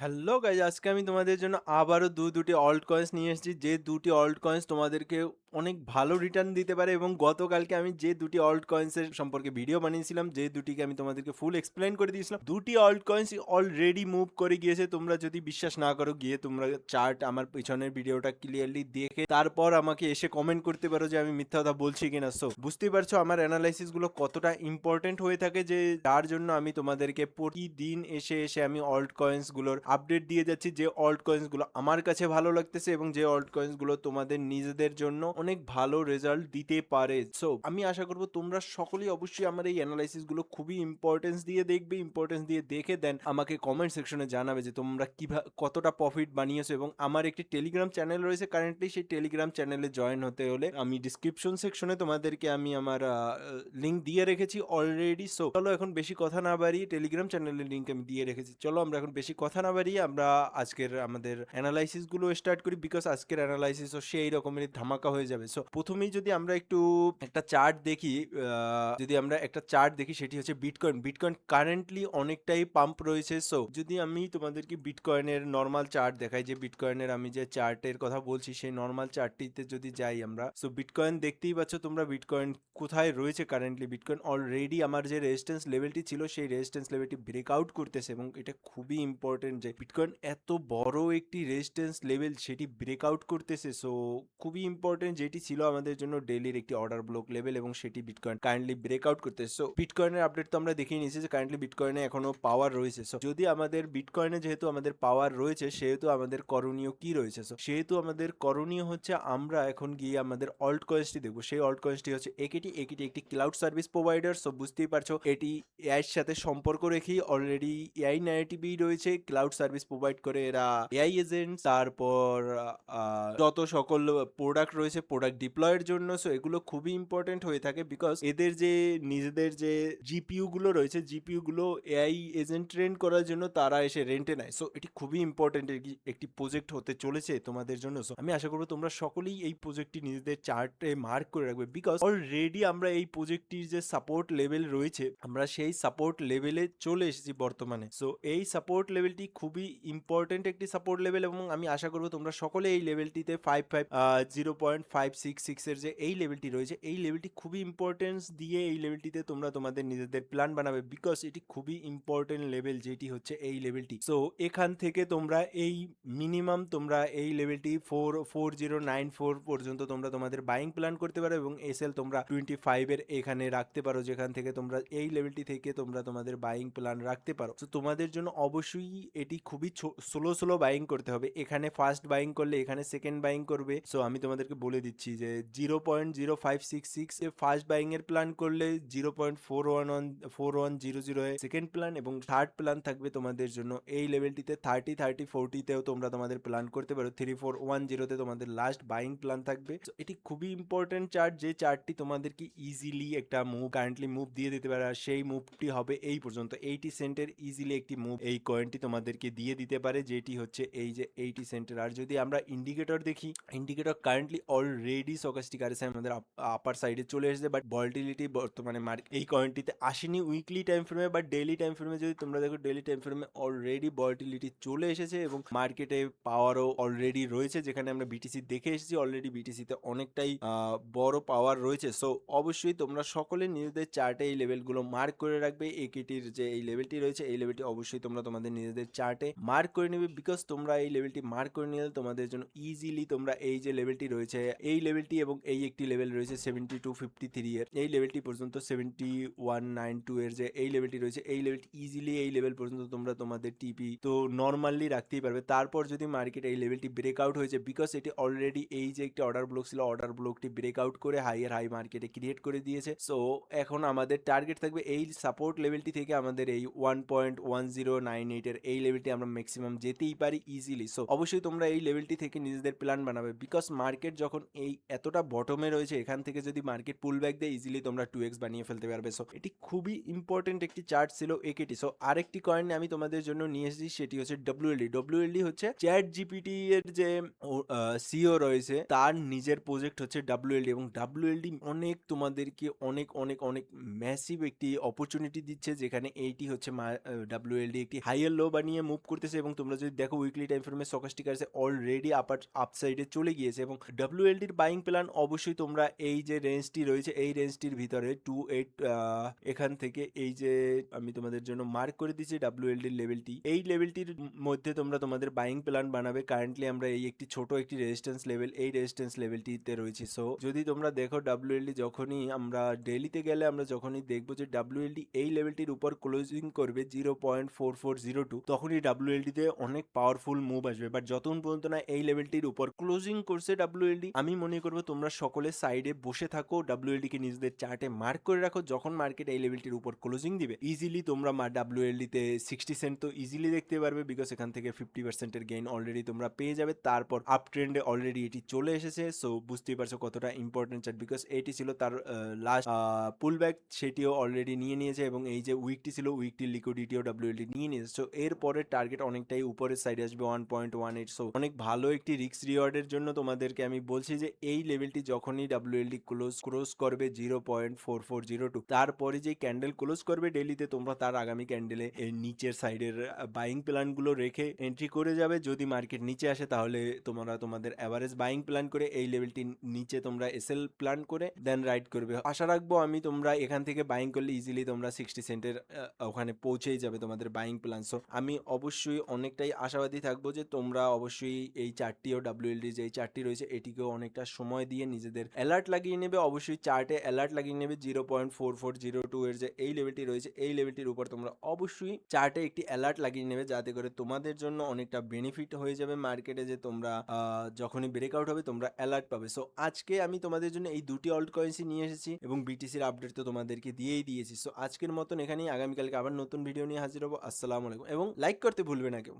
Hello guys, আজকে আমি তোমাদের জন্য আবারও দুটি অল্ট কয়েন্স নিয়ে এসেছি, যে দুটি অল্ট কয়েন্স তোমাদেরকে অনেক ভালো রিটার্ন দিতে পারে। এবং গতকালকে আমি যে দুটি অল্ট কয়েন্সের সম্পর্কে ভিডিও বানিয়েছিলাম, যে দুটিকে আমি তোমাদেরকে ফুল এক্সপ্লেন করে দিয়েছিলাম, দুটি অল্ট কয়েন্স অলরেডি মুভ করে গিয়েছে। তোমরা যদি বিশ্বাস না করো, গিয়ে তোমরা চার্ট আমার পিছনের ভিডিওটা ক্লিয়ারলি দেখে তারপর আমাকে এসে কমেন্ট করতে পারো যে আমি মিথ্যা কথা বলছি কিনা। সো বুঝতেই পারছো আমার অ্যানালাইসিস গুলো কতটা ইম্পর্টেন্ট হয়ে থাকে, যে যার জন্য আমি তোমাদেরকে প্রতিদিন এসে এসে আমি অল্ট কয়েন্স গুলোর আপডেট দিয়ে যাচ্ছি, যে অল্ট কয়েন্স গুলো আমার কাছে ভালো লাগতেছে এবং যে অল্ট কয়েন্স গুলো তোমাদের নিজেদের জন্য অনেক ভালো রেজাল্ট দিতে পারে। সো আমি আশা করবো তোমরা সকলেই অবশ্যই আমার এই অ্যানালাইসিস গুলো খুবই ইম্পর্টেন্স দিয়ে দেখবে, ইম্পর্টেন্স দিয়ে দেখে দেন আমাকে কমেন্ট সেকশনে জানাবে যে তোমরা কিভাবে কতটা প্রফিট বানিয়েছো। এবং আমার একটি টেলিগ্রাম চ্যানেল রয়েছে কারেন্টলি, সেই টেলিগ্রাম চ্যানেলে জয়েন হতে হলে আমি ডিসক্রিপশন সেকশনে তোমাদেরকে আমি আমার লিঙ্ক দিয়ে রেখেছি অলরেডি। সো চলো এখন বেশি কথা না বাড়িয়ে, টেলিগ্রাম চ্যানেলের লিঙ্ক আমি দিয়ে রেখেছি, চলো আমরা এখন বেশি কথা না বাড়িয়ে আমরা আজকের আমাদের অ্যানালাইসিস গুলো স্টার্ট করি, বিকজ আজকের অ্যানালাইসিসও সেই রকমেরই ধামাকা হয়ে যাবে। সো প্রথমেই যদি আমরা একটু একটা চার্ট দেখি, যদি আমরা একটা চার্ট দেখি, সেটি হচ্ছে বিটকয়েন। বিটকয়েন কারেন্টলি অনেকটাই পাম্প রয়েছে। সো যদি আমি তোমাদেরকে বিটকয়েনের নর্মাল চার্ট দেখাই, যে বিটকয়েনের আমি যে চার্টের কথা বলছি সেই নর্মাল চার্টটিতে যদি যাই আমরা, সো বিটকয়েন দেখতেই পাচ্ছ তোমরা বিটকয়েন কোথায় রয়েছে কারেন্টলি। বিটকয়েন অলরেডি আমার যে রেজিস্ট্যান্স লেভেলটি ছিল সেই রেজিস্ট্যান্স লেভেলটি ব্রেকআউট করতেছে, এবং এটা খুবই ইম্পর্টেন্ট যে বিটকয়েন এত বড় একটি রেজিস্ট্যান্স লেভেল সেটি ব্রেকআউট করতেছে। সো খুবই ইম্পর্টেন্ট, যেটি ছিল আমাদের জন্য ডেইলির একটি অর্ডার ব্লক লেভেল, এবং সেটি বিটকয়েন কারেন্টলি ব্রেকআউট করতেছে। সো বিটকয়েনের আপডেট তো আমরা দেখিয়ে নিয়েছি যে কারেন্টলি বিটকয়েনে এখনো পাওয়ার রয়েছে। সো যদি আমাদের বিটকয়েনে যেহেতু আমাদের পাওয়ার রয়েছে, সেহেতু আমাদের করণীয় কি রয়েছে? সো সেহেতু আমাদের করণীয় হচ্ছে আমরা এখন গিয়ে আমাদের অল্ট কয়েন্সটি দেখবো। সেই অল্ট কয়েন্সটি হচ্ছে একিটি। একিটি একটি ক্লাউড সার্ভিস প্রোভাইডার। সো বুঝতেই পারছো এটি এআই এর সাথে সম্পর্ক রেখেই অলরেডি এআই ন্যারেটিভই রয়েছে। ক্লাউড সার্ভিস প্রোভাইড করে এরা এআই এজেন্ট, তারপর যত সকল প্রোডাক্ট রয়েছে প্রোডাক্ট ডিপ্লয়ের জন্য। সো এগুলো খুবই ইম্পর্টেন্ট হয়ে থাকে, বিকজ এদের যে নিজেদের যে জিপিইউ গুলো রয়েছে, জিপিইউ গুলো এআই এজেন্ট ট্রেন করার জন্য তারা এসে রেন্টে নেয়। সো এটি খুবই ইম্পর্টেন্ট একটি প্রজেক্ট হতে চলেছে তোমাদের জন্য। সো আমি আশা করবো তোমরা সকলেই এই প্রজেক্টটি নিজেদের চার্টে মার্ক করে রাখবে, বিকজ অলরেডি আমরা এই প্রজেক্টটির যে সাপোর্ট লেভেল রয়েছে, আমরা সেই সাপোর্ট লেভেলে চলে এসেছি বর্তমানে। সো এই সাপোর্ট লেভেলটি খুবই ইম্পর্টেন্ট একটি সাপোর্ট লেভেল, এবং আমি আশা করবো তোমরা সকলে এই লেভেলটিতে 0.566 এর যে এই লেভেলটি রয়েছে, এই লেভেলটি খুবই ইম্পর্টেন্স দিয়ে এই লেভেলটিতে তোমরা তোমাদের নিজেদের প্ল্যান বানাবে, বিকজ এটি খুবই ইম্পর্টেন্ট লেভেল, যেটি হচ্ছে এই লেভেলটি। সো এখান থেকে তোমরা এই মিনিমাম তোমরা এই লেভেলটি 4094 পর্যন্ত তোমরা তোমাদের বাইং প্ল্যান করতে পারো, এবং এসএল তোমরা 25 এর এখানে রাখতে পারো, যেখান থেকে তোমরা এই লেভেলটি থেকে তোমরা তোমাদের বাইং প্ল্যান রাখতে পারো। তো তোমাদের জন্য অবশ্যই এটি খুবই স্লো স্লো বাইং করতে হবে। এখানে ফার্স্ট বাইং করলে এখানে সেকেন্ড বাইং করবে। সো আমি তোমাদেরকে বলে দিচ্ছি যে 0.0566 এ ফার্স্ট বাইং এর প্ল্যান করলে 0.4110 সেকেন্ড প্ল্যান, এবং থার্ড প্ল্যান থাকবে তোমাদের জন্য এই লেভেলটিতে 30-40-40তেও তোমরা তোমাদের প্ল্যান করতে পারো। 3410 তে তোমাদের লাস্ট বাইং প্ল্যান থাকবে। So এটি খুবই ইম্পর্টেন্ট চার্ট, যে চার্টটি তোমাদেরকে ইজিলি একটা মুভ কারেন্টলি মুভ দিয়ে দিতে পারে, আর সেই মুভটি হবে এই পর্যন্ত 80 সেন্টের ইজিলি একটি মুভ এই কয়েনটি তোমাদেরকে দিয়ে দিতে পারে, যেটি হচ্ছে এই যে 80 সেন্টের। আর যদি আমরা ইন্ডিকেটর দেখি, indicator currently already stochastic RSI আমাদের আপার সাইডে চলে এসেছে, বাট ভলাটিলিটি বর্তমানে এই কয়েনটিতে আসেনি উইকলি টাইম ফ্রেমে, বাট ডেইলি টাইম ফ্রেমে যদি তোমরা দেখো, ডেইলি টাইম ফ্রেমে অলরেডি ভলাটিলিটি চলে এসেছে, এবং মার্কেটে পাওয়ারও অলরেডি রয়েছে, যেখানে আমরা বিটিসি দেখে এসেছি অলরেডি বিটিসিতে অনেকটাই বড় পাওয়ার রয়েছে। সো অবশ্যই তোমরা সকলে নিজেদের চার্টে এই লেভেলগুলো মার্ক করে রাখবে। একিটির যে এই লেভেলটি রয়েছে, এই লেভেলটি অবশ্যই তোমরা তোমাদের নিজেদের চার্টে মার্ক করে নেবে, বিকজ তোমরা এই লেভেলটি মার্ক করে নিলে তোমাদের জন্য ইজিলি তোমরা এই যে লেভেলটি রয়েছে, এই লেভেলটি এবং এই একটি লেভেল রয়েছে 7253 এর, এই লেভেলটি পর্যন্ত 7192 এর যে এই লেভেলটি রয়েছে, এই লেভেলটি ইজিলি এই লেভেল পর্যন্ত তোমরা তোমাদের টিপি তো নর্মালি রাখতেই পারবে। তারপর যদি মার্কেট এই লেভেলটি ব্রেকআউট হয়েছে, বিকজ এটি অলরেডি এই যে একটি অর্ডার ব্লক ছিল, অর্ডার ব্লকটি ব্রেকআউট করে হাইয়ের হাই মার্কেটে ক্রিয়েট করে দিয়েছে। সো এখন আমাদের টার্গেট থাকবে এই সাপোর্ট লেভেলটি থেকে আমাদের এই 1.1098 এর এই লেভেলটি আমরা ম্যাক্সিমাম যেতেই পারি ইজিলি। সো অবশ্যই তোমরা এই লেভেলটি থেকে নিজেদের প্ল্যান বানাবে, বিকজ মার্কেট যখন এই এতটা বটমে রয়েছে, এখান থেকে যদি মার্কেট পুল ব্যাক দেয় ইজিলি তোমরা 2x বানিয়ে ফেলতে পারবে। সো এটি খুবই ইম্পর্টেন্ট একটি চার্ট ছিল একেটি। সো আরেকটি কয়েন আমি তোমাদের জন্য নিয়ে এসেছি, সেটি হচ্ছে ডব্লিউএলডি। ডব্লিউএলডি হচ্ছে চ্যাট জিপিটি এর যে সিও রয়েছে তার নিজের প্রজেক্ট হচ্ছে ডব্লিউএলডি, এবং ডব্লিউএলডি অনেক তোমাদেরকে অনেক অনেক অনেক ম্যাসিভ একটি অপরচুনিটি দিচ্ছে, যেখানে এইটি হচ্ছে ডব্লিউএলডি একটি হাইয়ার লো বানিয়ে মুভ করতেছে, এবং তোমরা যদি দেখো উইকলি টাইম ফ্রেমে স্টকাস্টিকার্সে অলরেডি আপসাইডে চলে গিয়েছে, এবং ডব্লিউএলডির বাইং প্ল্যান অবশ্যই তোমরা এই যে রেঞ্জটি রয়েছে এই রেঞ্জটির ভিতরে 28 এখান থেকে এই যে আমি তোমাদের জন্য মার্ক করে দিচ্ছি ডব্লিউএলডির লেভেলটি, এই লেভেলটির মধ্যে তোমরা তোমাদের বাইং প্ল্যান বানাবে। কারেন্টলি আমরা এই একটি ছোট একটি রেজিস্ট্যান্স লেভেল, এই রেজিস্ট্যান্স লেভেলটিতে রয়েছি। সো যদি তোমরা দেখো ডব্লিউএলডি যখনই আমরা ডেইলিতে গেলে আমরা যখনই দেখবো যে ডব্লিউএলডি এই লেভেলটির উপর ক্লোজিং করবে 0.4402, তখনই ডব্লিউএলডিতে অনেক পাওয়ারফুল মুভ আসবে। বাট যতক্ষণ পর্যন্ত না এই লেভেলটির উপর ক্লোজিং করছে ডব্লিউএলডি, আমি মনে করবো তোমরা সকলে সাইডে বসে থাকো, ডব্লিউএলডি কে নিজেদের চার্টে মার্ক করে রাখো। যখন মার্কেট এই লেভেলটির উপর ক্লোজিং দিবে ইজিলি তোমরা ডব্লিউএলডি তে 60 সেন্ট তো ইজিলি দেখতে পারবে, বিকজ এখান থেকে 50% গেইন অলরেডি তোমরা পেয়ে যাবে। তারপর আপ ট্রেন্ডে অলরেডি এটি চলে এসেছে। সো বুঝতেই পারছো কতটা ইম্পর্টেন্ট চার্ট, বিকজ এটি ছিল তার লাস্ট পুল ব্যাক, সেটিও অলরেডি নিয়ে নিয়েছে, এবং এই যে উইকটি ছিল উইকটির লিকুইডিটিও ডব্লিউএলডি নিয়ে নিয়েছে। সো এর পরে টার্গেট অনেকটাই উপরের সাইডে আসবে 1.18। সো অনেক ভালো একটি রিস্ক রিওয়ার্ডের জন্য তোমাদেরকে আমি বলছি যে এই লেভেলটি যখনই ডব্লিউএলডি ক্লোজ করবে 0.4402, তারপরে যে ক্যান্ডেল ক্লোজ করবে ডেলিতে, তোমরা তার আগামী ক্যান্ডেলে এর নিচের সাইডের বাইং প্ল্যান গুলো রেখে এন্ট্রি করে যাবে। যদি মার্কেট নিচে আসে তাহলে তোমরা তোমাদের অ্যাভারেজ বাইং প্ল্যান করে এই লেভেলটি নিচে তোমরা এসএল প্ল্যান করে দেন রাইড করবে। আশা রাখবো আমি তোমরা এখান থেকে বাইং করলে ইজিলি তোমরা 60 সেন্টের ওখানে পৌঁছেই যাবে তোমাদের বাইং প্ল্যান। সো আমি অবশ্যই অনেকটাই আশাবাদী থাকবো যে তোমরা অবশ্যই এই চারটিও ডব্লিউএলডি যে এই চারটি রয়েছে এটিকেও অনেকটা সময় দিয়ে নিজেদের অ্যালার্ট লাগিয়ে নেবে। অবশ্যই চার্টে অ্যালার্ট লাগিয়ে নেবে 0.4402 এর যে এই লেভেলটি রয়েছে এই লেভেলটির উপর তোমরা অবশ্যই চার্টে একটি অ্যালার্ট লাগিয়ে নেবে, যাতে করে তোমাদের জন্য অনেকটা বেনিফিট হয়ে যাবে মার্কেটে, যে তোমরা যখনই ব্রেকআউট হবে তোমরা অ্যালার্ট পাবে। সো আজকে আমি তোমাদের জন্য এই দুটি অল্ট কয়েন্সই নিয়ে এসেছি, এবং বিটিসির আপডেট তো তোমাদেরকে দিয়েই দিয়েছি। সো আজকের মতন এখানেই, আগামীকালকে আবার নতুন ভিডিও নিয়ে হাজির হবো। আসসালামু আলাইকুম, এবং লাইক করতে ভুলবে না কেউ।